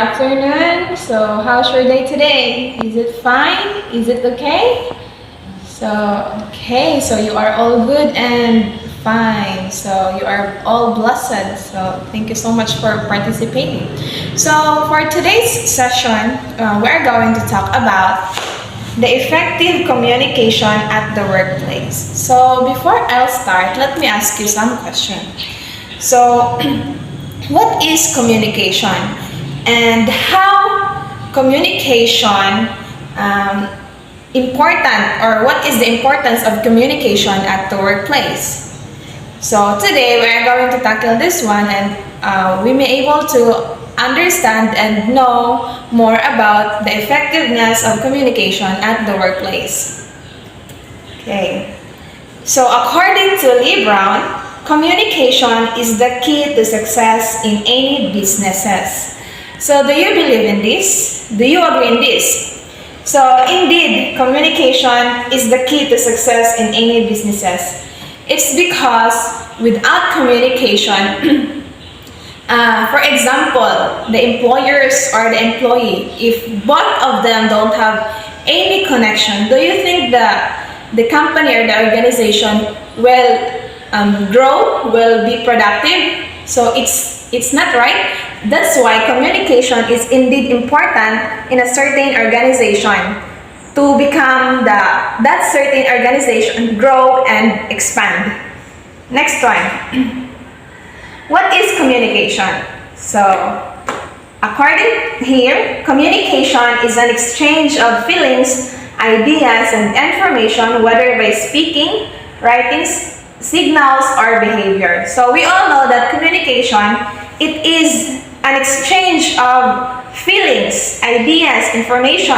afternoon. So, how's your day today? Is it fine? Is it okay? So you are all good and fine. So, you are all blessed. So, thank you so much for participating. So, for today's session, we're going to talk about the effective communication at the workplace. So, before I'll start, let me ask you some question. So, what is communication and how communication important, or what is the importance of communication at the workplace? So today we are going to tackle this one, and we may able to understand and know more about the effectiveness of communication at the workplace. Okay, so according to Lee Brown, communication is the key to success in any businesses. So do you believe in this? Do you agree in this? So indeed, communication is the key to success in any businesses. It's because without communication, for example, the employers or the employee, if both of them don't have any connection, do you think that the company or the organization will grow, will be productive? So it's not right. That's why communication is indeed important in a certain organization to become that certain organization grow and expand. Next one. What is communication? So according here, communication is an exchange of feelings, ideas, and information, whether by speaking, writing, signals, or behavior. So we all know that communication, it is an exchange of feelings, ideas, information,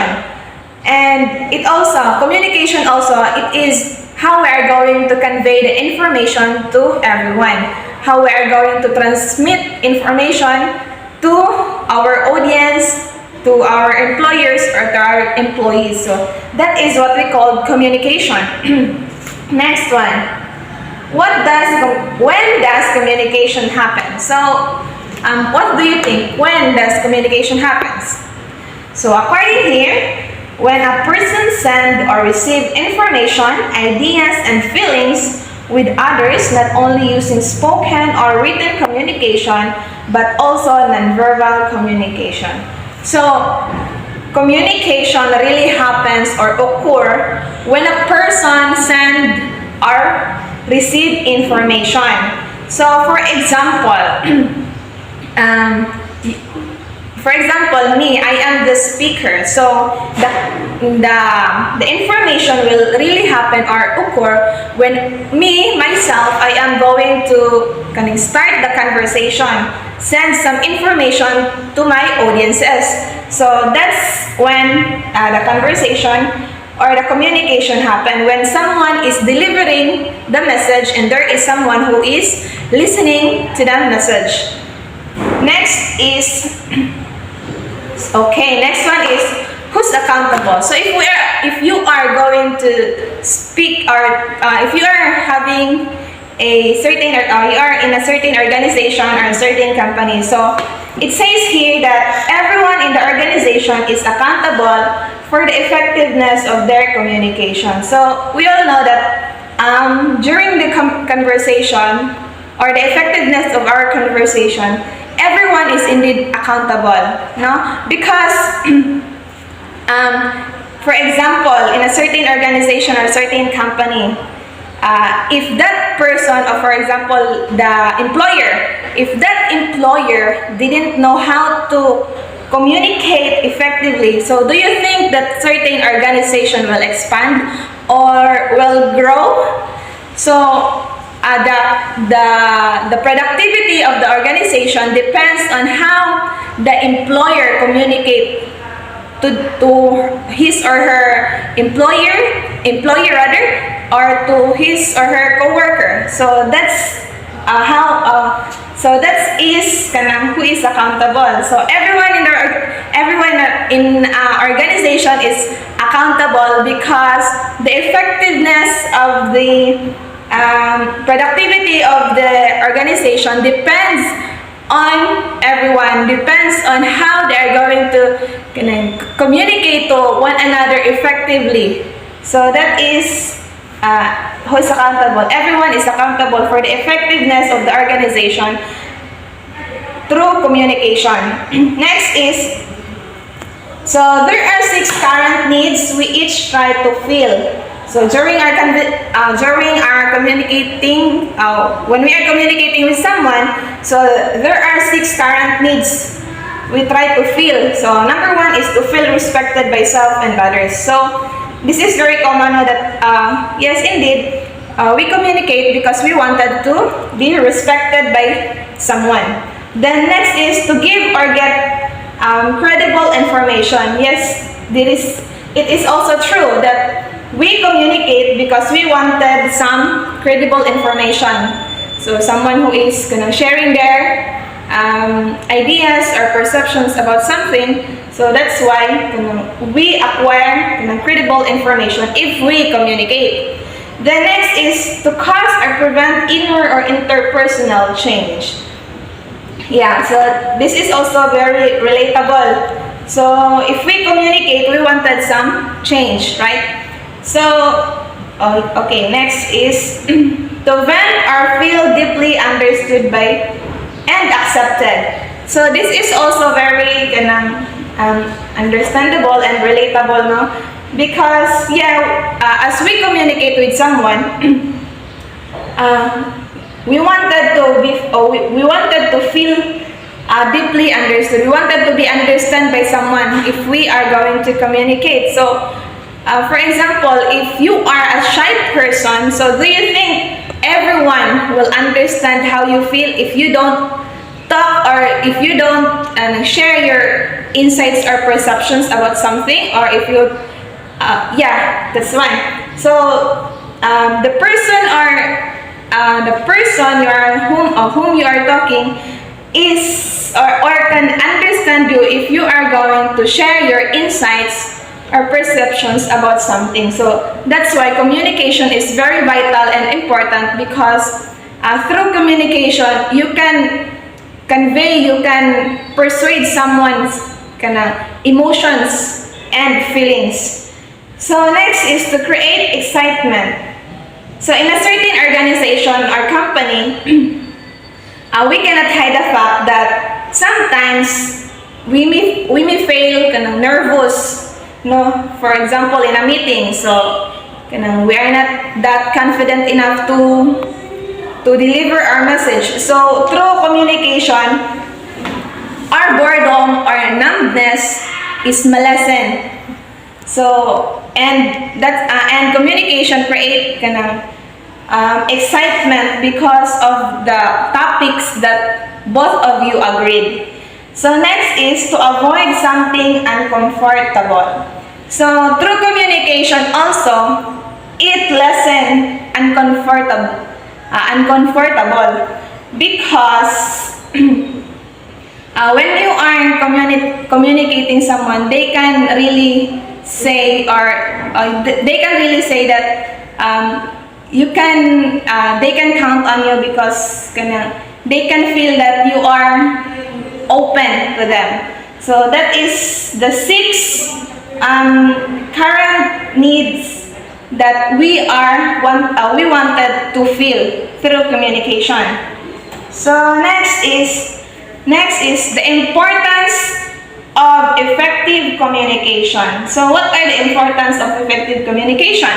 and communication also, it is how we are going to convey the information to everyone, how we are going to transmit information to our audience, to our employers, or to our employees. So that is what we call communication. Next one. When does communication happen? So, what do you think? When does communication happens? So, according here, when a person send or receive information, ideas, and feelings with others, not only using spoken or written communication, but also nonverbal communication. So, communication really happens or occur when a person send or receive information. So for example, me, I am the speaker. So the information will really happen or occur when myself, I am going to start the conversation, send some information to my audiences. So that's when the conversation or the communication happen, when someone is delivering the message and there is someone who is listening to that message. Next one is who's accountable. So if you are going to speak, or if you are having a certain, or you are in a certain organization or a certain company, so it says here that everyone in the organization is accountable for the effectiveness of their communication. So we all know that during the conversation, or the effectiveness of our conversation, everyone is indeed accountable, no? Because for example, in a certain organization or a certain company, if that person, or for example, the employer, if that employer didn't know how to communicate effectively, so do you think that certain organization will expand or will grow? So the productivity of the organization depends on how the employer communicate to his or her employee rather, or to his or her coworker. So that's that is who is accountable. So everyone in organization is accountable, because the effectiveness of the productivity of the organization depends on everyone, depends on how they are going to communicate to one another effectively. So that is who is accountable. Everyone is accountable for the effectiveness of the organization through communication. Next is, so there are 6 current needs we each try to fill. So during our communicating, when we are communicating with someone, so there are 6 current needs we try to fill. So number 1 is to feel respected by self and others. So this is very common that yes, indeed, we communicate because we wanted to be respected by someone. Then next is to give or get credible information. Yes, it is also true that we communicate because we wanted some credible information. So someone who is sharing their ideas or perceptions about something. So that's why we acquire credible information if we communicate. The next is to cause or prevent inner or interpersonal change. Yeah, so this is also very relatable. So if we communicate, we wanted some change, right? So, okay, next is to vent or feel deeply understood by and accepted. So this is also very understandable and relatable, no? Because yeah, as we communicate with someone, we wanted to feel deeply understood. We wanted to be understood by someone if we are going to communicate. So, for example, if you are a shy person, so do you think everyone will understand how you feel if you don't talk or if you don't share your insights or perceptions about something, or if you yeah, that's one. So the person whom you are talking is or can understand you if you are going to share your insights or perceptions about something. So that's why communication is very vital and important, because through communication you can convey, you can persuade someone's emotions and feelings. So next is to create excitement. So in a certain organization or company, we cannot hide the fact that sometimes we may feel nervous, no? For example, in a meeting, so we are not that confident enough to deliver our message. So through communication, our boredom or numbness is lessened. So and communication create excitement because of the topics that both of you agreed. So next is to avoid something uncomfortable. So through communication also, it lessen uncomfortable because when you are communicating someone, they can really say that they can count on you, because they can feel that you are open to them. So that is the 6 current needs that we wanted to feel through communication. So next is the importance of effective communication. So what are the importance of effective communication?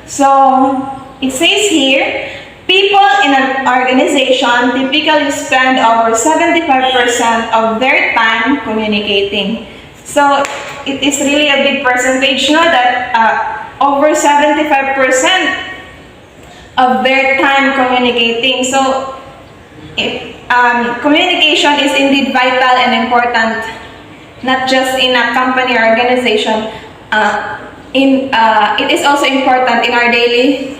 So it says here, people in an organization typically spend over 75% of their time communicating. So it is really a big percentage, no, that over 75% of their time communicating. So communication is indeed vital and important, not just in a company or organization. It is also important in our daily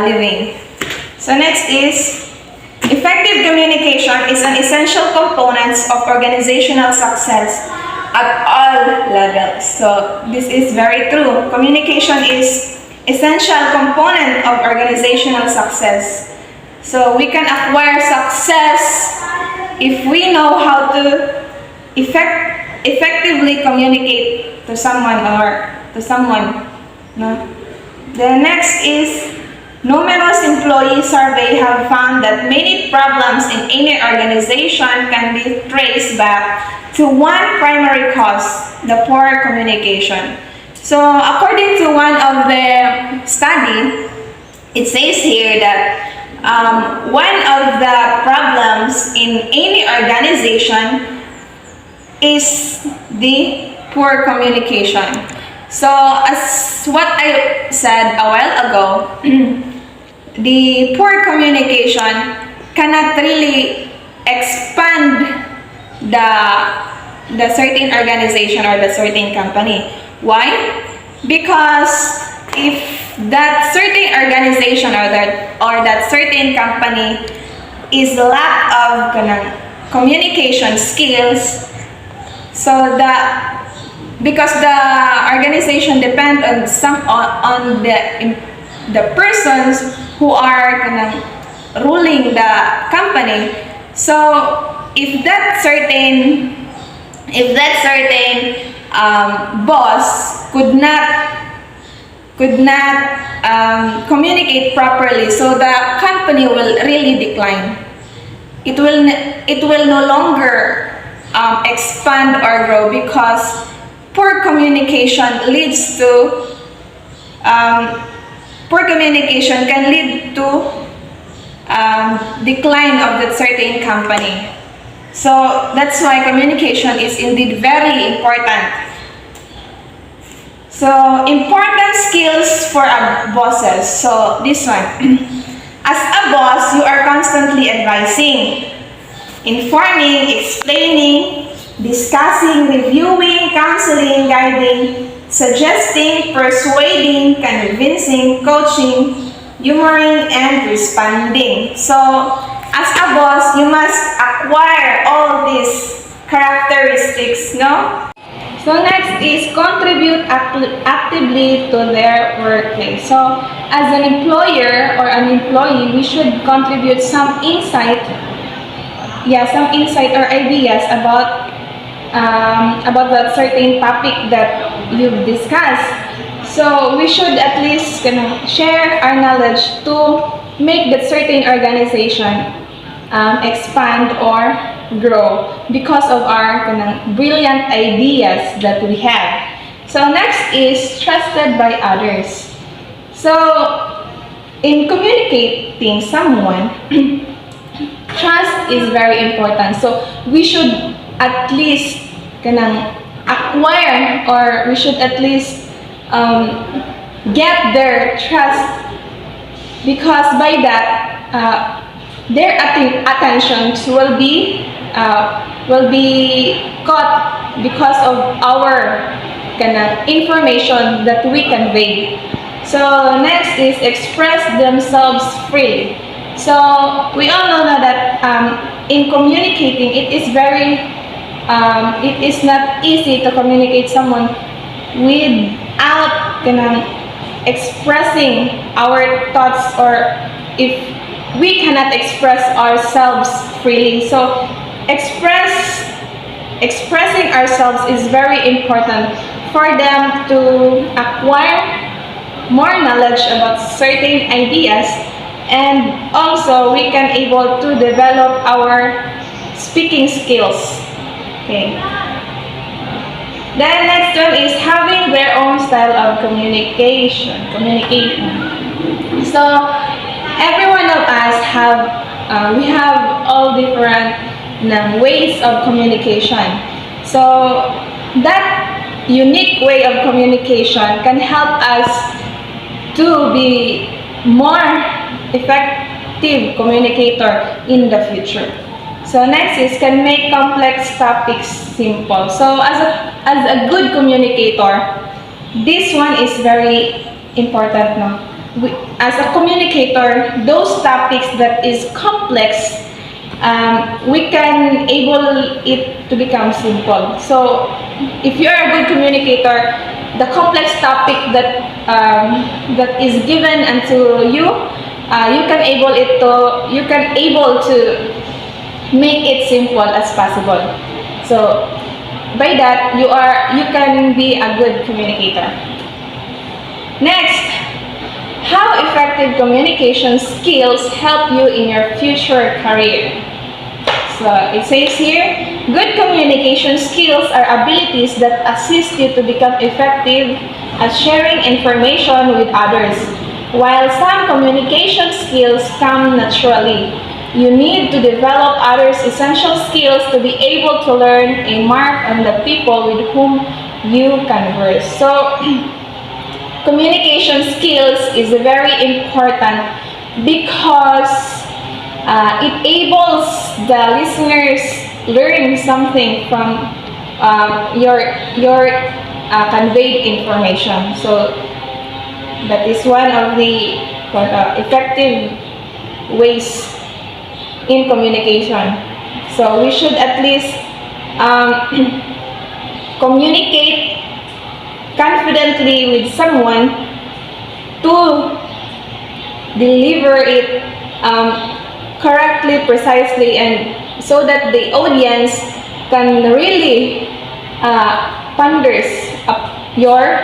living. So next is, effective communication is an essential component of organizational success at all levels. So this is very true. Communication is essential component of organizational success. So we can acquire success if we know how to effectively communicate to someone or to someone, no? The next is numerous employee survey have found that many problems in any organization can be traced back to one primary cause, the poor communication. So according to one of the study, it says here that one of the problems in any organization is the poor communication. So as what I said a while ago, the poor communication cannot really expand the certain organization or the certain company. Why? Because if that certain organization or that certain company is lack of communication skills, so because the organization depend on the persons who are ruling the company. So if that certain boss could not communicate properly, so the company will really decline. It will no longer expand or grow, because poor communication can lead to decline of that certain company. So that's why communication is indeed very important. So important skills for bosses. So this one, as a boss, you are constantly advising, informing, explaining, discussing, reviewing, counseling, guiding, suggesting, persuading, convincing, coaching, humoring, and responding. So, as a boss, you must acquire all these characteristics, no? So next is contribute actively to their workplace. So, as an employer or an employee, we should contribute some insight or ideas about that certain topic that you've discussed. So we should at least share our knowledge to make that certain organization expand or grow because of our brilliant ideas that we have. So next is trusted by others. So in communicating someone, trust is very important. So we should at least acquire, or we should at least get their trust, because by that their attentions will be caught because of our information that we convey. So next is express themselves freely. So we all know that in communicating, it is not easy to communicate someone without expressing our thoughts, or if we cannot express ourselves freely. So expressing ourselves is very important for them to acquire more knowledge about certain ideas, and also we can able to develop our speaking skills. Okay. Then next one is having their own style of communication. So every one of us we have all different ways of communication. So that unique way of communication can help us to be more effective communicator in the future. So next is can make complex topics simple. So as a good communicator, this one is very important, no? As a communicator, those topics that is complex, we can able it to become simple. So if you are a good communicator, the complex topic that is given unto you, you can able to make it simple as possible. So by that you can be a good communicator. Next, how effective communication skills help you in your future career? So it says here, good communication skills are abilities that assist you to become effective at sharing information with others. While some communication skills come naturally, you need to develop others' essential skills to be able to learn and mark on the people with whom you converse. So, communication skills is very important because it enables the listeners learn something from your conveyed information. So that is one of the effective ways in communication. So we should at least communicate confidently with someone to deliver it correctly, precisely, and so that the audience can really ponders up your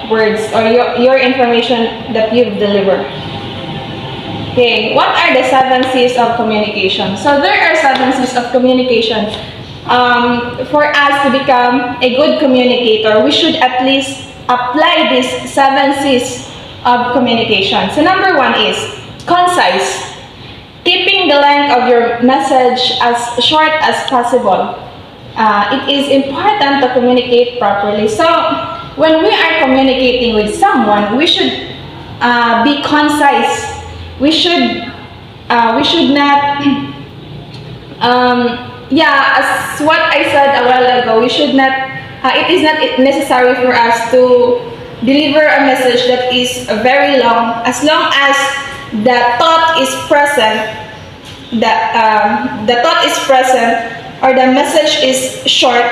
words or your information that you've delivered. Okay, what are the 7 C's of communication? So there are 7 C's of communication. For us to become a good communicator, we should at least apply these 7 C's of communication. So number 1 is concise. Keeping the length of your message as short as possible. It is important to communicate properly. So when we are communicating with someone, we should be concise. We should not as what I said a while ago, we should not it is not necessary for us to deliver a message that is very long, as long as the thought is present, the thought is present, or the message is short.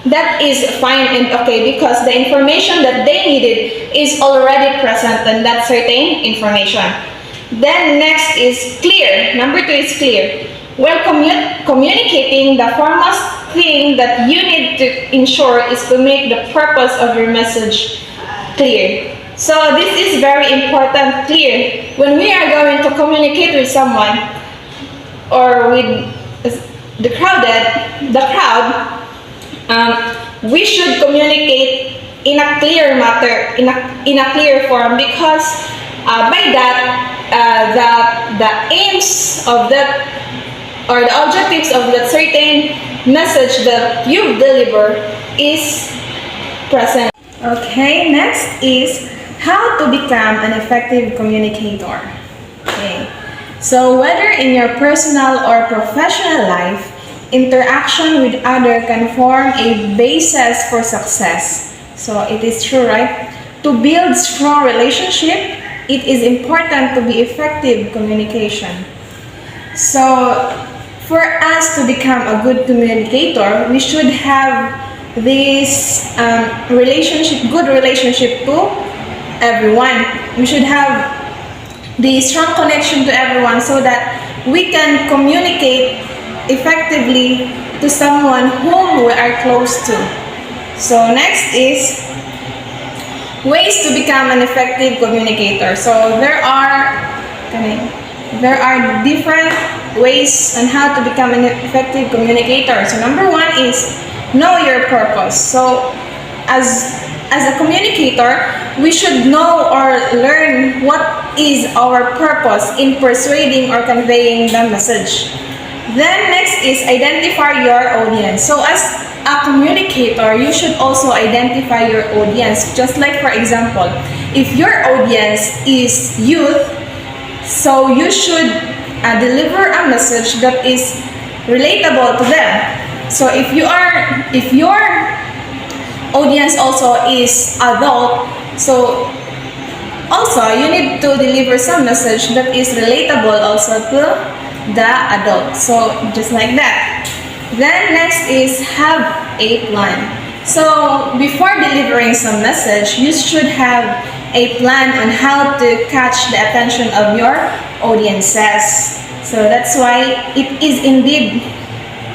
That is fine and okay, because the information that they needed is already present in that certain information. Then next is clear. Number 2 is clear. While communicating, the foremost thing that you need to ensure is to make the purpose of your message clear. So this is very important, clear. When we are going to communicate with someone or with the crowd, we should communicate in a clear matter, in a clear form, because by that the aims of that or the objectives of that certain message that you deliver is present. Okay, next is how to become an effective communicator. Okay, so whether in your personal or professional life, interaction with others can form a basis for success. So it is true, right? To build strong relationship, it is important to be effective communication. So for us to become a good communicator, we should have this good relationship to everyone. We should have the strong connection to everyone so that we can communicate effectively to someone whom we are close to. So next is ways to become an effective communicator. So there are different ways on how to become an effective communicator. So number 1 is know your purpose. So as a communicator, we should know or learn what is our purpose in persuading or conveying the message. Then next is identify your audience. So as a communicator, you should also identify your audience. Just like, for example, if your audience is youth, so you should deliver a message that is relatable to them. So if your audience also is adult, so also you need to deliver some message that is relatable also to the adult. So just like that. Then next is have a plan. So before delivering some message, you should have a plan on how to catch the attention of your audiences. So that's why it is indeed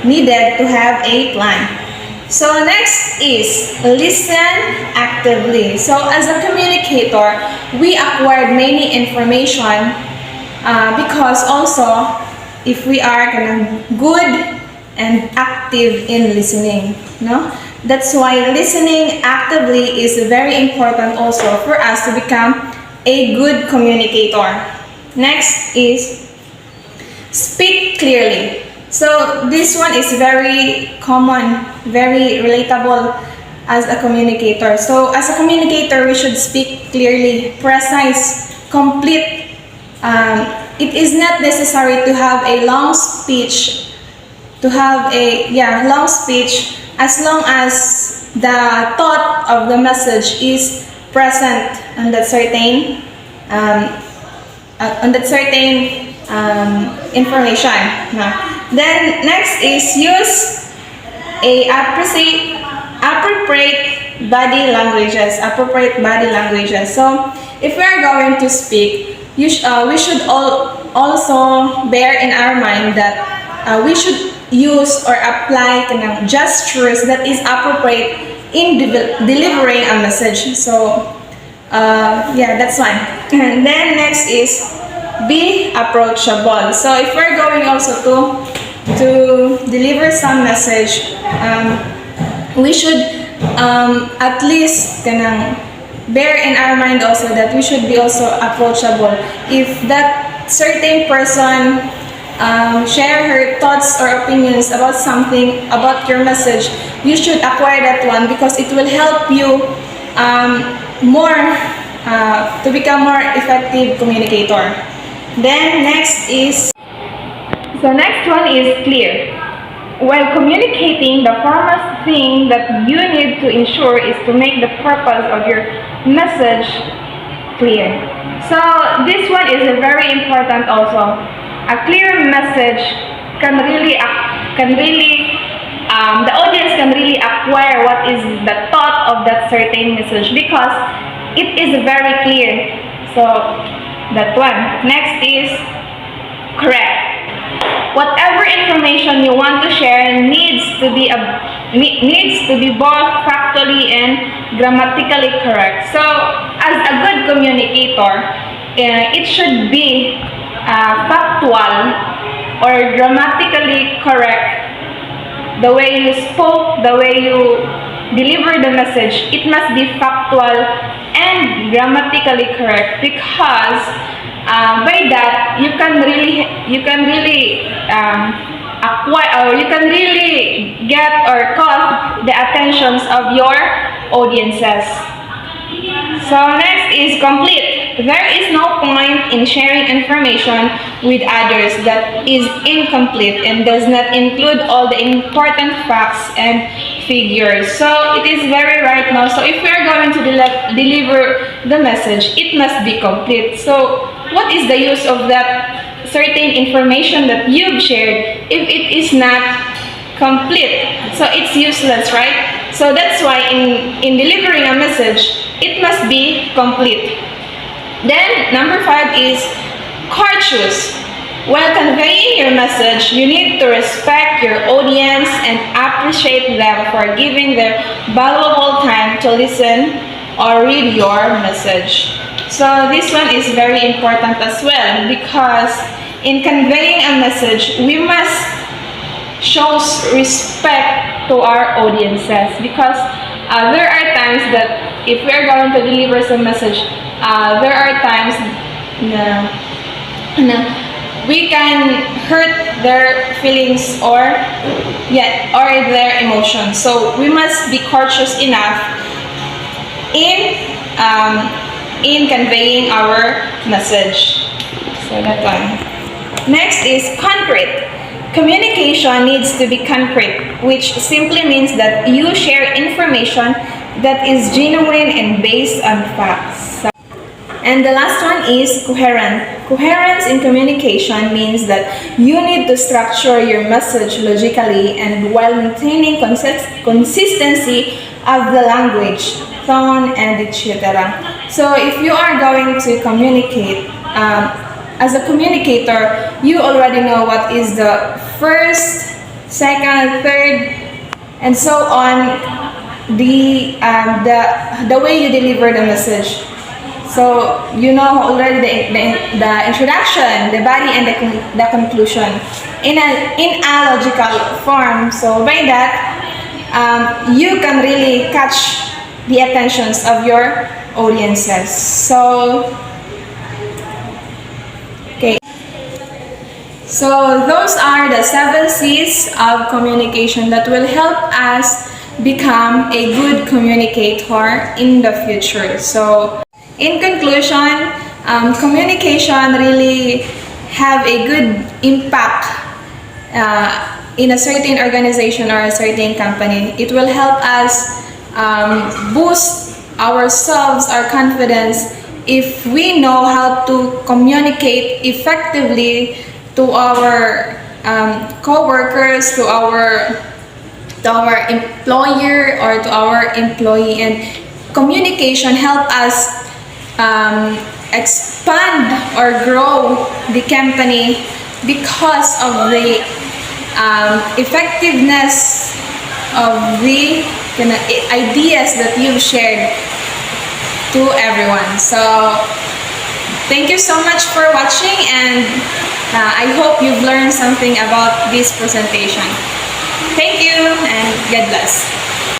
needed to have a plan. So next is listen actively. So as a communicator, we acquired many information because also if we are kind of good and active in listening, no? That's why listening actively is very important also for us to become a good communicator. Next is speak clearly. So this one is very common, very relatable as a communicator. So as a communicator, we should speak clearly, precise, complete. It is not necessary to have a long speech, long speech, as long as the thought of the message is present on that certain information. Then next is use a appropriate body languages. Appropriate body languages. So if we are going to speak, we should also bear in our mind that we should use or apply gestures that is appropriate in delivering a message. So that's one. And then next is be approachable. So if we're going also to deliver some message, we should at least bear in our mind also that we should be also approachable. If that certain person share her thoughts or opinions about something, about your message, you should acquire that one because it will help you more to become more effective communicator. Then next one is clear. While communicating, the foremost thing that you need to ensure is to make the purpose of your message clear. So this one is very important also. A clear message the audience can really acquire what is the thought of that certain message because it is very clear. So that one. Next is correct. Whatever information you want to share needs to be both factually and grammatically correct. So as a good communicator, it should be factual or grammatically correct. The way you spoke, the way you deliver the message, it must be factual and grammatically correct because by that you can really acquire, or you can really get or cause the attentions of your audiences. So next is complete. There is no point in sharing information with others that is incomplete and does not include all the important facts and figures. So it is very right now. So if we are going to deliver the message, it must be complete. So what is the use of that certain information that you've shared if it is not complete? So it's useless, right? So that's why in delivering a message, it must be complete. Then number 5 is courteous. While conveying your message, you need to respect your audience and appreciate them for giving their valuable time to listen or read your message. So this one is very important as well because in conveying a message, we must show respect to our audiences because there are times that if we are going to deliver some message, there are times we can hurt their feelings or their emotions. So we must be courteous enough in conveying our message. So that one. Next is concrete. Communication needs to be concrete, which simply means that you share information that is genuine and based on facts. And the last one is coherent. Coherence in communication means that you need to structure your message logically and while maintaining consistency of the language, tone, and etc. So if you are going to communicate, as a communicator, you already know what is the first, second, third, and so on, the way you deliver the message. So you know already the introduction, the body, and the conclusion in a logical form. So by that, you can really catch the attentions of your audiences. So okay. So those are the 7 C's of communication that will help us become a good communicator in the future. So in conclusion, communication really have a good impact in a certain organization or a certain company. It will help us boost ourselves, our confidence, if we know how to communicate effectively to our co-workers, to our employer, or to our employee. And communication help us expand or grow the company because of the effectiveness of the ideas that you've shared to everyone. So thank you so much for watching, and I hope you've learned something about this presentation. Thank you, and God bless.